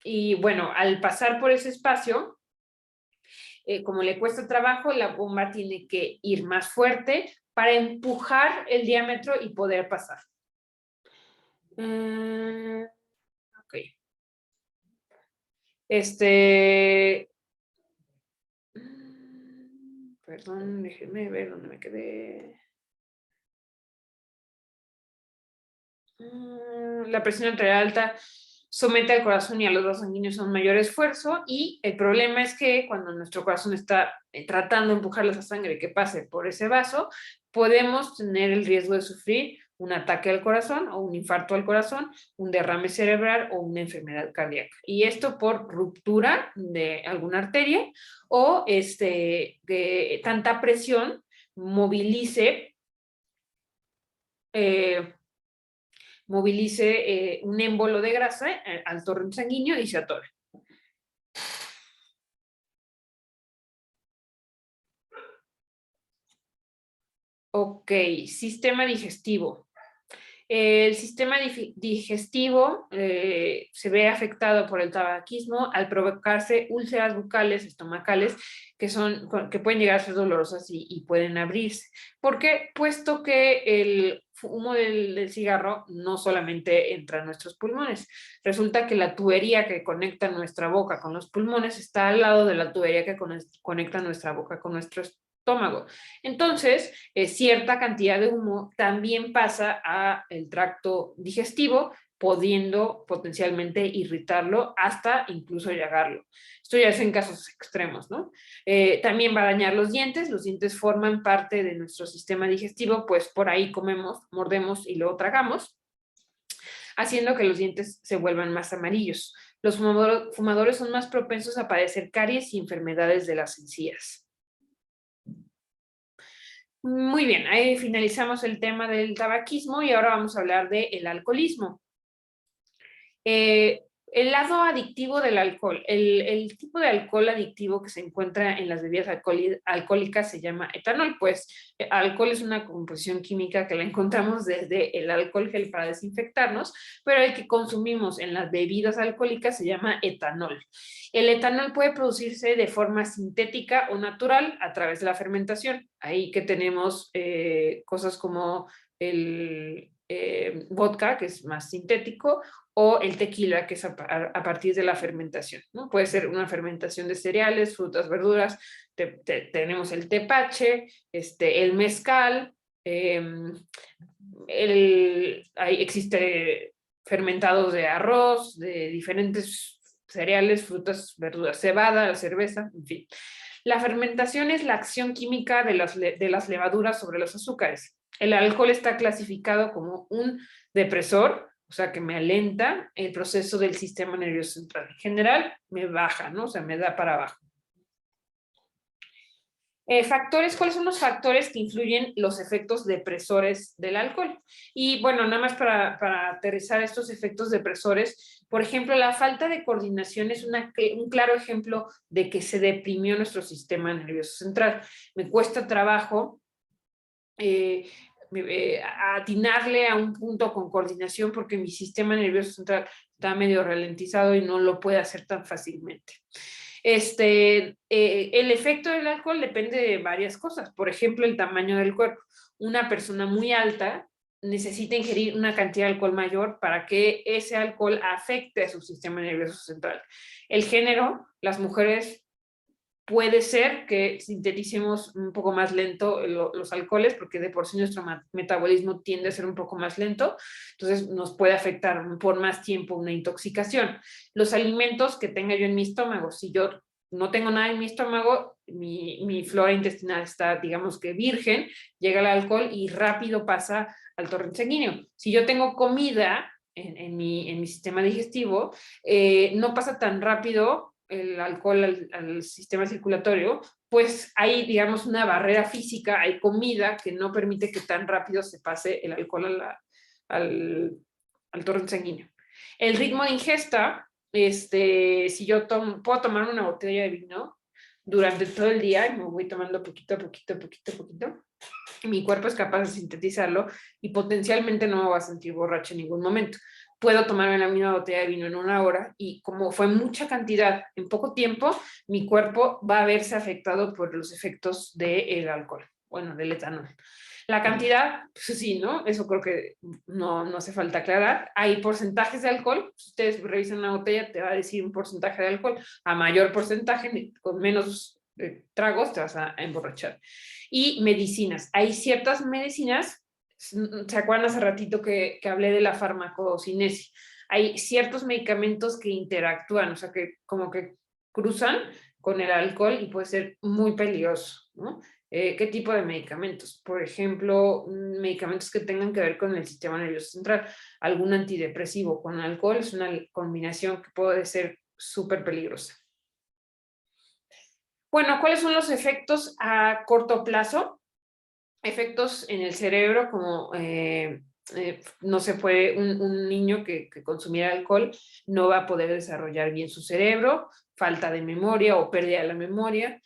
Y bueno, al pasar por ese espacio, como le cuesta trabajo, la bomba tiene que ir más fuerte para empujar el diámetro y poder pasar. Ok. Perdón, déjenme ver dónde me quedé. La presión arterial alta somete al corazón y a los vasos sanguíneos a un mayor esfuerzo, y el problema es que cuando nuestro corazón está tratando de empujar la sangre que pase por ese vaso, podemos tener el riesgo de sufrir un ataque al corazón o un infarto al corazón, un derrame cerebral o una enfermedad cardíaca. Y esto por ruptura de alguna arteria o que tanta presión movilice eh, un émbolo de grasa al torrente sanguíneo y se atore. Ok, sistema digestivo. El sistema digestivo se ve afectado por el tabaquismo al provocarse úlceras bucales, estomacales, que pueden llegar a ser dolorosas y pueden abrirse. ¿Por qué? Puesto que el humo del cigarro no solamente entra a nuestros pulmones. Resulta que la tubería que conecta nuestra boca con los pulmones está al lado de la tubería que conecta nuestra boca con nuestro estómago. Entonces, cierta cantidad de humo también pasa al tracto digestivo, pudiendo potencialmente irritarlo hasta incluso llagarlo. Esto ya es en casos extremos, ¿no? También va a dañar los dientes forman parte de nuestro sistema digestivo, pues por ahí comemos, mordemos y luego tragamos, haciendo que los dientes se vuelvan más amarillos. Los fumadores son más propensos a padecer caries y enfermedades de las encías. Muy bien, ahí finalizamos el tema del tabaquismo y ahora vamos a hablar del alcoholismo. El lado adictivo del alcohol, el tipo de alcohol adictivo que se encuentra en las bebidas alcohólicas se llama etanol, pues alcohol es una composición química que la encontramos desde el alcohol gel para desinfectarnos, pero el que consumimos en las bebidas alcohólicas se llama etanol. El etanol puede producirse de forma sintética o natural a través de la fermentación. Ahí que tenemos cosas como el vodka, que es más sintético, o el tequila, que es a partir de la fermentación, ¿no? Puede ser una fermentación de cereales, frutas, verduras. Tenemos el tepache, el mezcal, existe fermentados de arroz, de diferentes cereales, frutas, verduras, cebada, la cerveza, en fin. La fermentación es la acción química de las levaduras sobre los azúcares. El alcohol está clasificado como un depresor, o sea, que me alenta el proceso del sistema nervioso central. En general, me baja, ¿no? O sea, me da para abajo. ¿Cuáles son los factores que influyen los efectos depresores del alcohol? Y bueno, nada más para aterrizar estos efectos depresores, por ejemplo, la falta de coordinación es un claro ejemplo de que se deprimió nuestro sistema nervioso central. Me cuesta trabajo atinarle a un punto con coordinación porque mi sistema nervioso central está medio ralentizado y no lo puede hacer tan fácilmente. El efecto del alcohol depende de varias cosas. Por ejemplo, el tamaño del cuerpo. Una persona muy alta necesita ingerir una cantidad de alcohol mayor para que ese alcohol afecte a su sistema nervioso central. El género, las mujeres puede ser que sinteticemos un poco más lento los alcoholes, porque de por sí nuestro metabolismo tiende a ser un poco más lento, entonces nos puede afectar por más tiempo una intoxicación. Los alimentos que tenga yo en mi estómago, si yo no tengo nada en mi estómago, mi flora intestinal está, digamos que virgen, llega el alcohol y rápido pasa al torrente sanguíneo. Si yo tengo comida en mi sistema digestivo, no pasa tan rápido el alcohol al sistema circulatorio, pues hay, digamos, una barrera física, hay comida que no permite que tan rápido se pase el alcohol al torrente sanguíneo. El ritmo de ingesta, si yo puedo tomar una botella de vino durante todo el día y me voy tomando poquito a poquito, mi cuerpo es capaz de sintetizarlo y potencialmente no me va a sentir borracha en ningún momento. Puedo tomarme la misma botella de vino en 1 hora y como fue mucha cantidad en poco tiempo, mi cuerpo va a verse afectado por los efectos del alcohol, bueno, del etanol. La cantidad, pues sí, ¿no? Eso creo que no hace falta aclarar. Hay porcentajes de alcohol. Si ustedes revisan una botella, te va a decir un porcentaje de alcohol. A mayor porcentaje, con menos tragos, te vas a emborrachar. Y medicinas. Hay ciertas medicinas, ¿se acuerdan hace ratito que hablé de la farmacocinesia? Hay ciertos medicamentos que interactúan, o sea, que como que cruzan con el alcohol y puede ser muy peligroso, ¿no? ¿Qué tipo de medicamentos? Por ejemplo, medicamentos que tengan que ver con el sistema nervioso central. Algún antidepresivo con alcohol es una combinación que puede ser súper peligrosa. Bueno, ¿cuáles son los efectos a corto plazo? Efectos en el cerebro como no se puede, un niño que consumiera alcohol no va a poder desarrollar bien su cerebro, falta de memoria o pérdida de la memoria,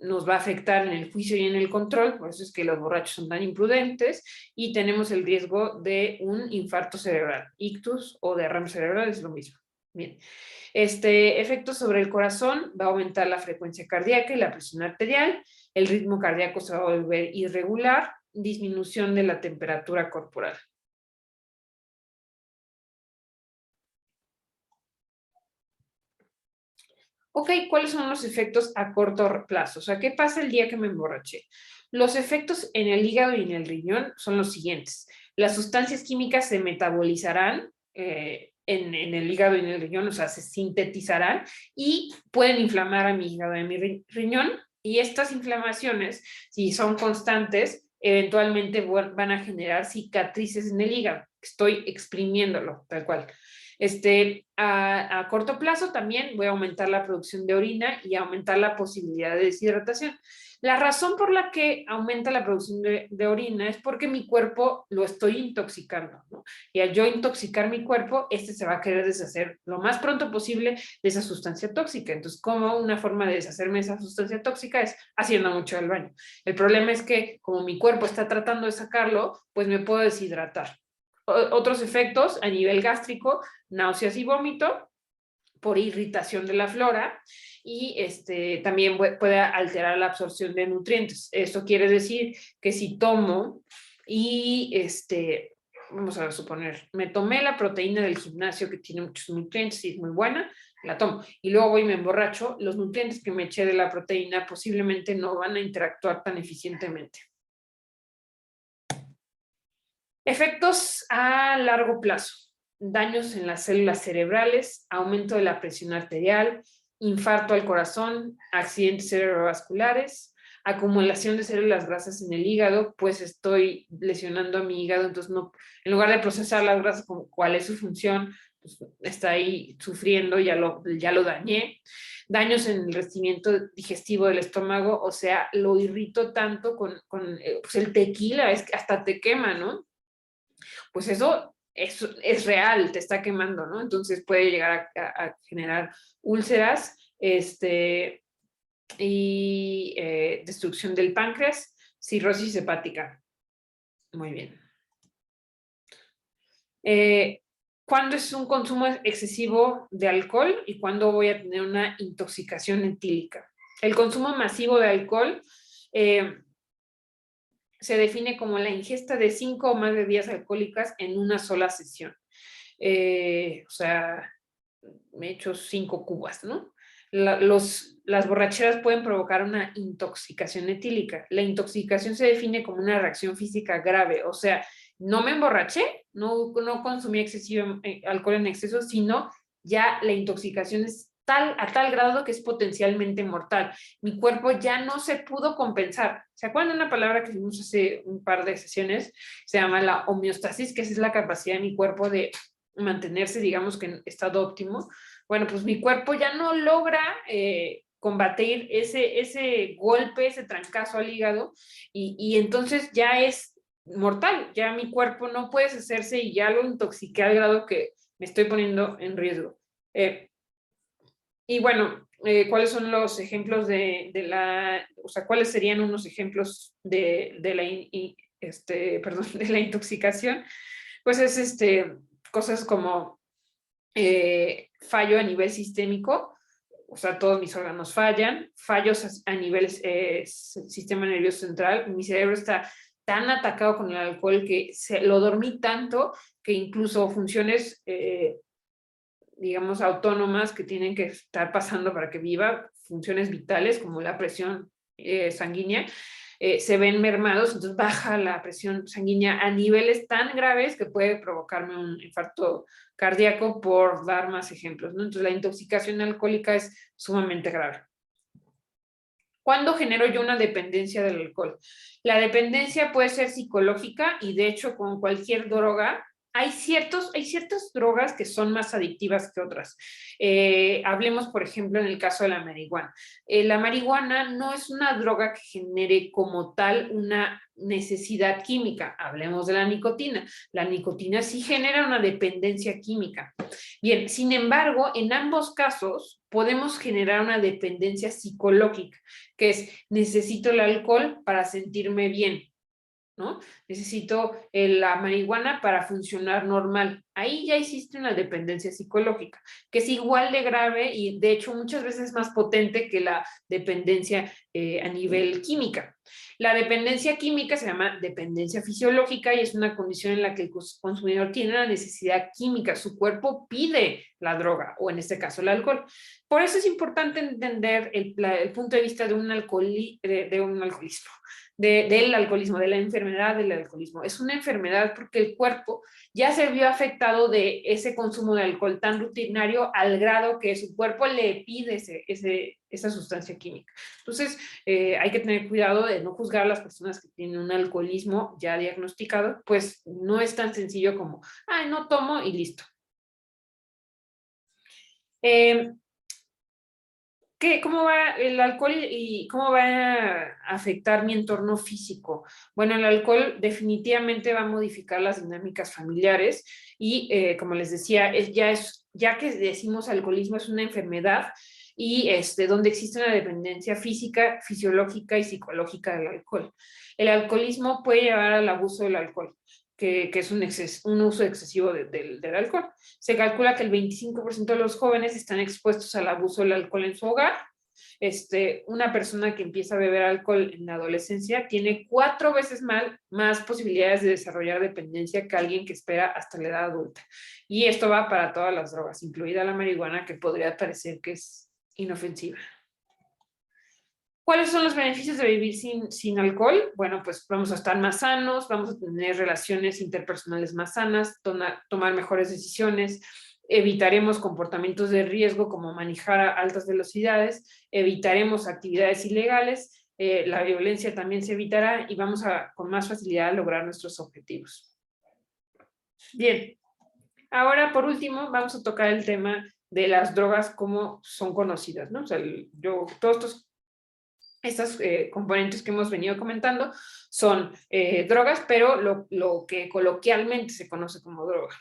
nos va a afectar en el juicio y en el control, por eso es que los borrachos son tan imprudentes, y tenemos el riesgo de un infarto cerebral, ictus o derrame cerebral, es lo mismo. Bien. Este efecto sobre el corazón va a aumentar la frecuencia cardíaca y la presión arterial, el ritmo cardíaco se va a volver irregular, disminución de la temperatura corporal. Ok, ¿cuáles son los efectos a corto plazo? O sea, ¿qué pasa el día que me emborraché? Los efectos en el hígado y en el riñón son los siguientes. Las sustancias químicas se metabolizarán en el hígado y en el riñón, o sea, se sintetizarán y pueden inflamar a mi hígado y a mi riñón. Y estas inflamaciones, si son constantes, eventualmente van a generar cicatrices en el hígado. Estoy exprimiéndolo, tal cual. A corto plazo también voy a aumentar la producción de orina y aumentar la posibilidad de deshidratación. La razón por la que aumenta la producción de orina es porque mi cuerpo lo estoy intoxicando, ¿no? Y al yo intoxicar mi cuerpo, se va a querer deshacer lo más pronto posible de esa sustancia tóxica. Entonces, como una forma de deshacerme de esa sustancia tóxica es haciendo mucho del baño. El problema es que como mi cuerpo está tratando de sacarlo, pues me puedo deshidratar. Otros efectos a nivel gástrico, náuseas y vómito por irritación de la flora y también puede alterar la absorción de nutrientes. Esto quiere decir que si tomo y vamos a suponer, me tomé la proteína del gimnasio que tiene muchos nutrientes y es muy buena, la tomo y luego voy y me emborracho, los nutrientes que me eché de la proteína posiblemente no van a interactuar tan eficientemente. Efectos a largo plazo. Daños en las células cerebrales, aumento de la presión arterial, infarto al corazón, accidentes cerebrovasculares, acumulación de células grasas en el hígado, pues estoy lesionando a mi hígado, entonces no, en lugar de procesar las grasas como cuál es su función, pues está ahí sufriendo, ya lo dañé. Daños en el rendimiento digestivo del estómago, o sea, lo irrito tanto con pues el tequila, es que hasta te quema, ¿no? Pues eso es real, te está quemando, ¿no? Entonces puede llegar a generar úlceras y destrucción del páncreas, cirrosis hepática. Muy bien. ¿Cuándo es un consumo excesivo de alcohol y cuándo voy a tener una intoxicación etílica? El consumo masivo de alcohol se define como la ingesta de 5 o más bebidas alcohólicas en una sola sesión. O sea, me he hecho 5 cubas, ¿no? Las borracheras pueden provocar una intoxicación etílica. La intoxicación se define como una reacción física grave, o sea, no me emborraché, no consumí excesivo alcohol en exceso, sino ya la intoxicación es a tal grado que es potencialmente mortal. Mi cuerpo ya no se pudo compensar. ¿Se acuerdan de una palabra que vimos hace un par de sesiones? Se llama la homeostasis, que es la capacidad de mi cuerpo de mantenerse, digamos que en estado óptimo. Bueno, pues mi cuerpo ya no logra combatir ese golpe, ese trancazo al hígado, y entonces ya es mortal, ya mi cuerpo no puede deshacerse y ya lo intoxiqué al grado que me estoy poniendo en riesgo. Y bueno, ¿cuáles son los ejemplos o sea, cuáles serían unos ejemplos de la intoxicación? Pues es cosas como fallo a nivel sistémico, o sea, todos mis órganos fallan, fallos a nivel sistema nervioso central, mi cerebro está tan atacado con el alcohol que lo dormí tanto que incluso funciones digamos, autónomas que tienen que estar pasando para que viva, funciones vitales como la presión sanguínea, se ven mermados, entonces baja la presión sanguínea a niveles tan graves que puede provocarme un infarto cardíaco, por dar más ejemplos, ¿no? Entonces la intoxicación alcohólica es sumamente grave. ¿Cuándo genero yo una dependencia del alcohol? La dependencia puede ser psicológica y de hecho con cualquier droga hay ciertas drogas que son más adictivas que otras. Hablemos, por ejemplo, en el caso de la marihuana. La marihuana no es una droga que genere como tal una necesidad química. Hablemos de la nicotina. La nicotina sí genera una dependencia química. Bien, sin embargo, en ambos casos podemos generar una dependencia psicológica, que es necesito el alcohol para sentirme bien, ¿no? Necesito la marihuana para funcionar normal. Ahí ya existe una dependencia psicológica, que es igual de grave y de hecho muchas veces más potente que la dependencia a nivel química. La dependencia química se llama dependencia fisiológica y es una condición en la que el consumidor tiene una necesidad química, su cuerpo pide la droga o en este caso el alcohol. Por eso es importante entender el punto de vista de un alcoholismo, del alcoholismo, de la enfermedad del alcoholismo. Es una enfermedad porque el cuerpo ya se vio afectado de ese consumo de alcohol tan rutinario al grado que su cuerpo le pide esa sustancia química. Entonces, hay que tener cuidado de no juzgar a las personas que tienen un alcoholismo ya diagnosticado, pues no es tan sencillo como, ay, no tomo y listo. ¿Cómo va el alcohol y cómo va a afectar mi entorno físico? Bueno, el alcohol definitivamente va a modificar las dinámicas familiares y, como les decía, ya que decimos alcoholismo es una enfermedad y donde existe una dependencia física, fisiológica y psicológica del alcohol. El alcoholismo puede llevar al abuso del alcohol, que es un uso excesivo del alcohol. Se calcula que el 25% de los jóvenes están expuestos al abuso del alcohol en su hogar. Una persona que empieza a beber alcohol en la adolescencia tiene 4 veces más posibilidades de desarrollar dependencia que alguien que espera hasta la edad adulta. Y esto va para todas las drogas, incluida la marihuana, que podría parecer que es inofensiva. ¿Cuáles son los beneficios de vivir sin alcohol? Bueno, pues vamos a estar más sanos, vamos a tener relaciones interpersonales más sanas, tomar mejores decisiones, evitaremos comportamientos de riesgo como manejar a altas velocidades, evitaremos actividades ilegales, la violencia también se evitará y vamos con más facilidad a lograr nuestros objetivos. Bien, ahora por último vamos a tocar el tema de las drogas como son conocidas, ¿no? O sea, todos estos componentes que hemos venido comentando son drogas, pero lo que coloquialmente se conoce como droga.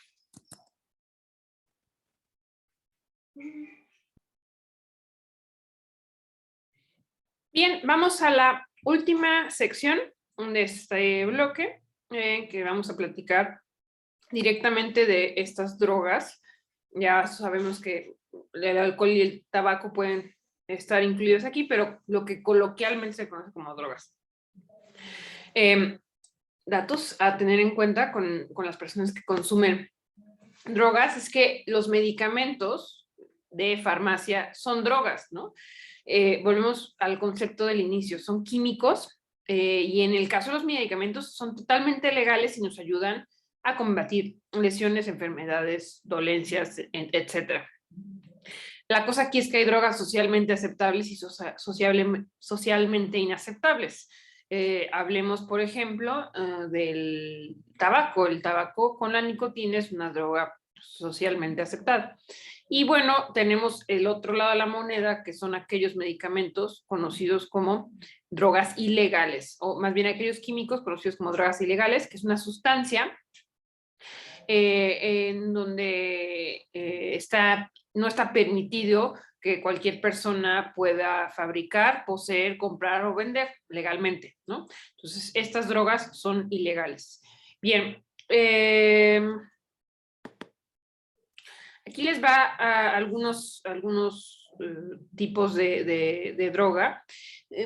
Bien, vamos a la última sección de este bloque, que vamos a platicar directamente de estas drogas. Ya sabemos que el alcohol y el tabaco pueden estar incluidos aquí, pero lo que coloquialmente se conoce como drogas. Datos a tener en cuenta con las personas que consumen drogas es que los medicamentos de farmacia son drogas, ¿no? Volvemos al concepto del inicio, son químicos y en el caso de los medicamentos son totalmente legales y nos ayudan a combatir lesiones, enfermedades, dolencias, etc. La cosa aquí es que hay drogas socialmente aceptables y socialmente inaceptables. Hablemos, por ejemplo, del tabaco. El tabaco con la nicotina es una droga socialmente aceptada. Y bueno, tenemos el otro lado de la moneda, que son aquellos medicamentos conocidos como drogas ilegales, o más bien aquellos químicos conocidos como drogas ilegales, que es una sustancia en donde no está permitido que cualquier persona pueda fabricar, poseer, comprar o vender legalmente, ¿no? Entonces, estas drogas son ilegales. Bien, aquí les va a algunos tipos de droga.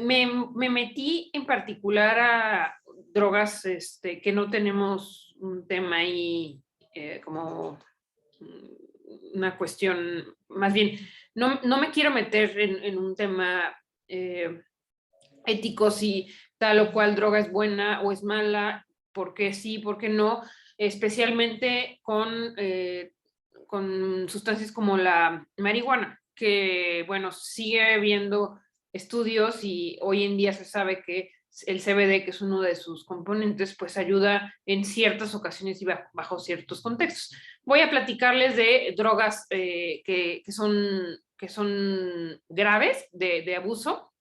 Me metí en particular a drogas que no tenemos un tema ahí como una cuestión, más bien, no me quiero meter en un tema ético si tal o cual droga es buena o es mala, por qué sí, por qué no, especialmente con sustancias como la marihuana, que bueno, sigue habiendo estudios y hoy en día se sabe que el CBD, que es uno de sus componentes, pues ayuda en ciertas ocasiones y bajo ciertos contextos. Voy a platicarles de drogas que son graves de abuso.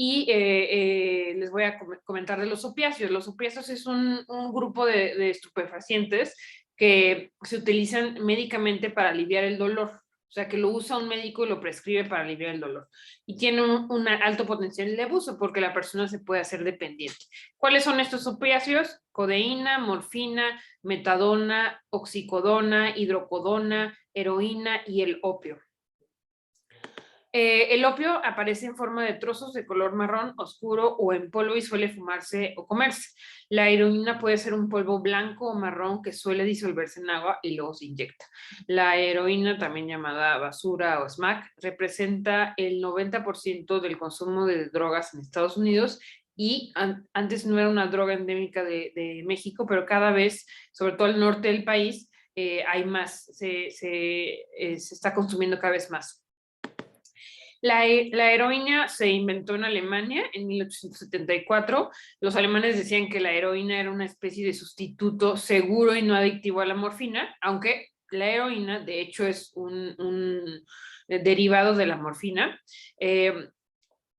Y les voy a comentar de los opiáceos. Los opiáceos es un grupo de estupefacientes que se utilizan médicamente para aliviar el dolor. O sea, que lo usa un médico y lo prescribe para aliviar el dolor. Y tiene un alto potencial de abuso porque la persona se puede hacer dependiente. ¿Cuáles son estos opiáceos? Codeína, morfina, metadona, oxicodona, hidrocodona, heroína y el opio. El opio aparece en forma de trozos de color marrón oscuro o en polvo y suele fumarse o comerse. La heroína puede ser un polvo blanco o marrón que suele disolverse en agua y luego se inyecta. La heroína, también llamada basura o smack, representa el 90% del consumo de drogas en Estados Unidos y antes no era una droga endémica de México, pero cada vez, sobre todo al norte del país, hay más, se está consumiendo cada vez más. La heroína se inventó en Alemania en 1874. Los alemanes decían que la heroína era una especie de sustituto seguro y no adictivo a la morfina, aunque la heroína de hecho es un derivado de la morfina, que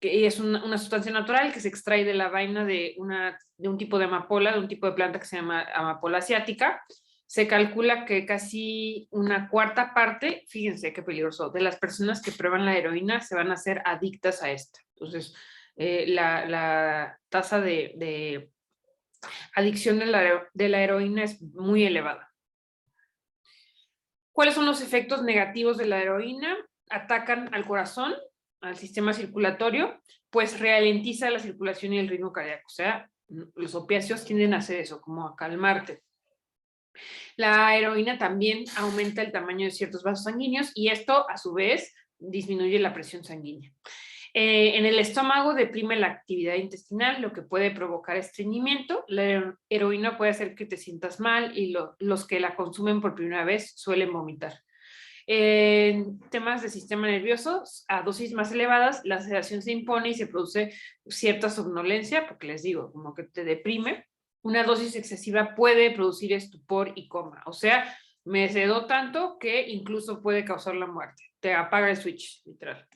es una sustancia natural que se extrae de la vaina de un tipo de amapola, de un tipo de planta que se llama amapola asiática. Se calcula que casi una cuarta parte, fíjense qué peligroso, de las personas que prueban la heroína se van a hacer adictas a esta. Entonces, la tasa de adicción de la heroína es muy elevada. ¿Cuáles son los efectos negativos de la heroína? Atacan al corazón, al sistema circulatorio, pues ralentiza la circulación y el ritmo cardíaco. O sea, los opiáceos tienden a hacer eso, como a calmarte. La heroína también aumenta el tamaño de ciertos vasos sanguíneos y esto, a su vez, disminuye la presión sanguínea. En el estómago deprime la actividad intestinal, lo que puede provocar estreñimiento. La heroína puede hacer que te sientas mal y los que la consumen por primera vez suelen vomitar. En temas de sistema nervioso, a dosis más elevadas, la sedación se impone y se produce cierta somnolencia, porque les digo, como que te deprime. Una dosis excesiva puede producir estupor y coma. O sea, me sedó tanto que incluso puede causar la muerte. Te apaga el switch, literal.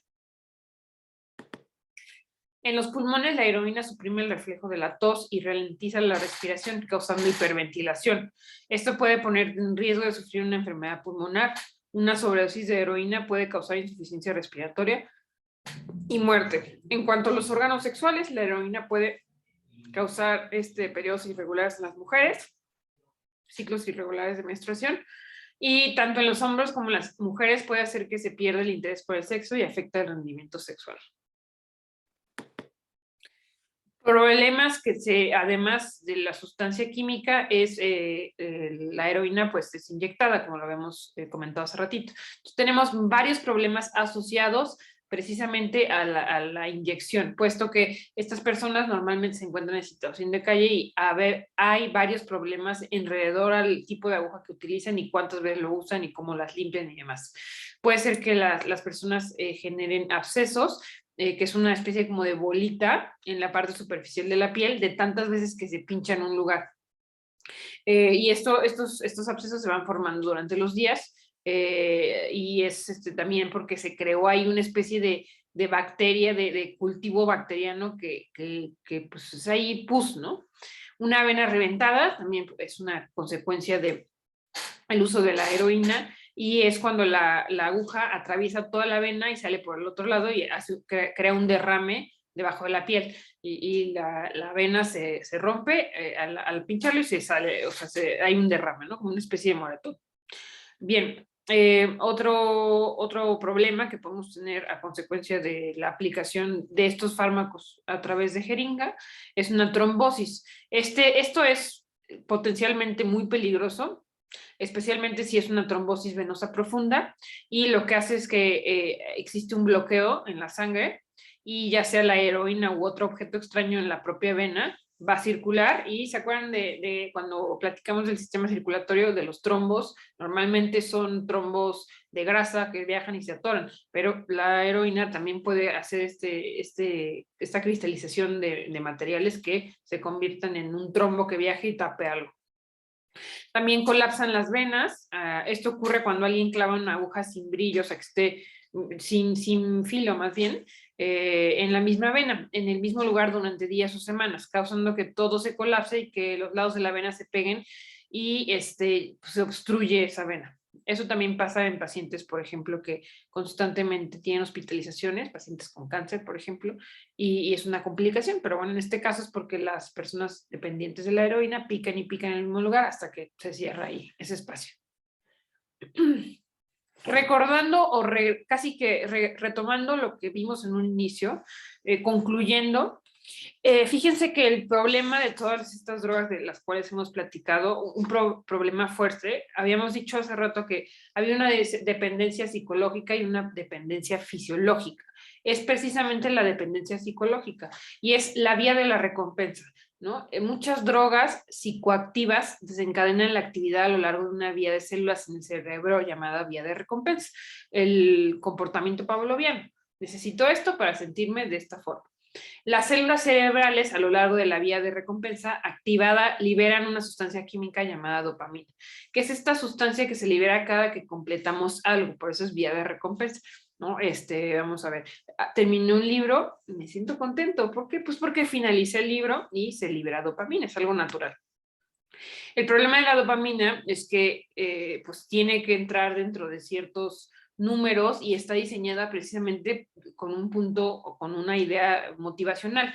En los pulmones, la heroína suprime el reflejo de la tos y ralentiza la respiración, causando hiperventilación. Esto puede poner en riesgo de sufrir una enfermedad pulmonar. Una sobredosis de heroína puede causar insuficiencia respiratoria y muerte. En cuanto a los órganos sexuales, la heroína puede causar periodos irregulares en las mujeres, ciclos irregulares de menstruación, y tanto en los hombres como en las mujeres puede hacer que se pierda el interés por el sexo y afecta el rendimiento sexual. Problemas que además de la sustancia química, es la heroína pues es inyectada, como lo habíamos comentado hace ratito. Entonces, tenemos varios problemas asociados precisamente a la inyección, puesto que estas personas normalmente se encuentran en situación de calle y hay varios problemas alrededor al tipo de aguja que utilizan y cuántas veces lo usan y cómo las limpian y demás. Puede ser que las personas generen abscesos, que es una especie como de bolita en la parte superficial de la piel, de tantas veces que se pincha en un lugar. Y estos abscesos se van formando durante los días, y es también porque se creó ahí una especie de bacteria, de cultivo bacteriano que pues es ahí pus, ¿no? Una vena reventada también es una consecuencia del uso de la heroína, y es cuando la aguja atraviesa toda la vena y sale por el otro lado y crea un derrame debajo de la piel, y la vena se rompe al pincharlo y se sale, o sea, hay un derrame, ¿no? Como una especie de moretón. Bien, otro problema que podemos tener a consecuencia de la aplicación de estos fármacos a través de jeringa es una trombosis. Esto es potencialmente muy peligroso, especialmente si es una trombosis venosa profunda, y lo que hace es que existe un bloqueo en la sangre y ya sea la heroína u otro objeto extraño en la propia vena va a circular y se acuerdan de cuando platicamos del sistema circulatorio de los trombos, normalmente son trombos de grasa que viajan y se atoran, pero la heroína también puede hacer esta cristalización de materiales que se conviertan en un trombo que viaje y tape algo. También colapsan las venas. Esto ocurre cuando alguien clava una aguja sin brillo, o sea, que esté sin filo más bien, en la misma vena, en el mismo lugar durante días o semanas, causando que todo se colapse y que los lados de la vena se peguen y se obstruye esa vena. Eso también pasa en pacientes, por ejemplo, que constantemente tienen hospitalizaciones, pacientes con cáncer, por ejemplo, y es una complicación, pero bueno, en este caso es porque las personas dependientes de la heroína pican y pican en el mismo lugar hasta que se cierra ahí ese espacio. Recordando o casi que retomando lo que vimos en un inicio, concluyendo, fíjense que el problema de todas estas drogas de las cuales hemos platicado, un problema fuerte, habíamos dicho hace rato que había una dependencia psicológica y una dependencia fisiológica. Es precisamente la dependencia psicológica y es la vía de la recompensa, ¿no? Muchas drogas psicoactivas desencadenan la actividad a lo largo de una vía de células en el cerebro llamada vía de recompensa, el comportamiento pavloviano. Necesito esto para sentirme de esta forma. Las células cerebrales a lo largo de la vía de recompensa activada liberan una sustancia química llamada dopamina, que es esta sustancia que se libera cada que completamos algo, por eso es vía de recompensa, ¿no? Vamos a ver, terminé un libro, me siento contento, ¿por qué? Pues porque finalicé el libro y se libera dopamina, es algo natural. El problema de la dopamina es que pues tiene que entrar dentro de ciertos números y está diseñada precisamente con un punto o con una idea motivacional.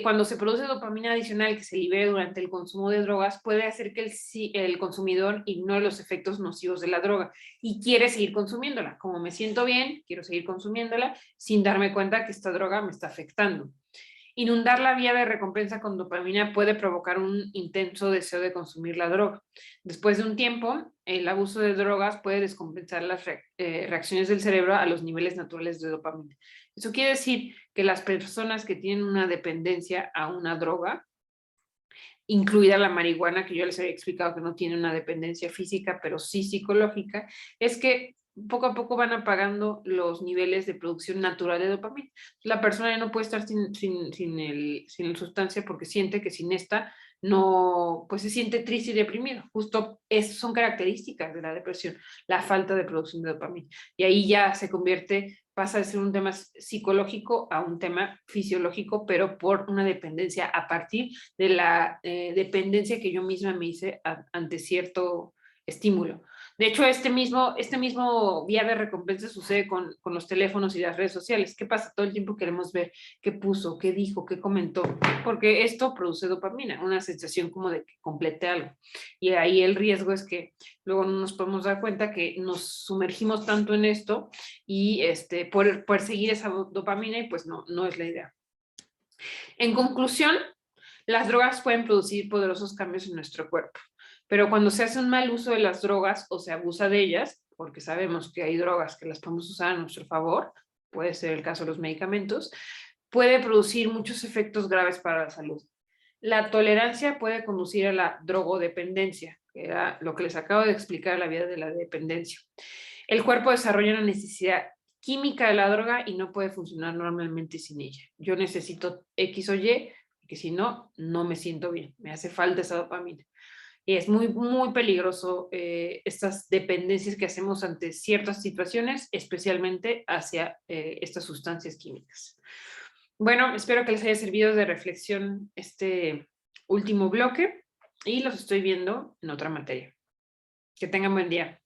Cuando se produce dopamina adicional que se libera durante el consumo de drogas, puede hacer que el consumidor ignore los efectos nocivos de la droga y quiere seguir consumiéndola. Como me siento bien, quiero seguir consumiéndola sin darme cuenta que esta droga me está afectando. Inundar la vía de recompensa con dopamina puede provocar un intenso deseo de consumir la droga. Después de un tiempo, el abuso de drogas puede descompensar las reacciones del cerebro a los niveles naturales de dopamina. Eso quiere decir que las personas que tienen una dependencia a una droga, incluida la marihuana, que yo les había explicado que no tiene una dependencia física, pero sí psicológica, es que poco a poco van apagando los niveles de producción natural de dopamina. La persona ya no puede estar sin la sustancia porque siente que sin esta no, pues se siente triste y deprimido. Justo son características de la depresión, la falta de producción de dopamina. Y ahí ya se convierte, pasa de ser un tema psicológico a un tema fisiológico, pero por una dependencia a partir de la dependencia que yo misma me hice ante cierto estímulo. De hecho, este mismo vía de recompensa sucede con los teléfonos y las redes sociales. ¿Qué pasa? Todo el tiempo queremos ver qué puso, qué dijo, qué comentó, porque esto produce dopamina, una sensación como de que complete algo. Y ahí el riesgo es que luego no nos podemos dar cuenta que nos sumergimos tanto en esto y por seguir esa dopamina y pues no es la idea. En conclusión, las drogas pueden producir poderosos cambios en nuestro cuerpo, pero cuando se hace un mal uso de las drogas o se abusa de ellas, porque sabemos que hay drogas que las podemos usar a nuestro favor, puede ser el caso de los medicamentos, puede producir muchos efectos graves para la salud. La tolerancia puede conducir a la drogodependencia, que era lo que les acabo de explicar, la vida de la dependencia. El cuerpo desarrolla una necesidad química de la droga y no puede funcionar normalmente sin ella. Yo necesito X o Y, porque si no, no me siento bien, me hace falta esa dopamina. Y es muy, muy peligroso estas dependencias que hacemos ante ciertas situaciones, especialmente hacia estas sustancias químicas. Bueno, espero que les haya servido de reflexión este último bloque y los estoy viendo en otra materia. Que tengan buen día.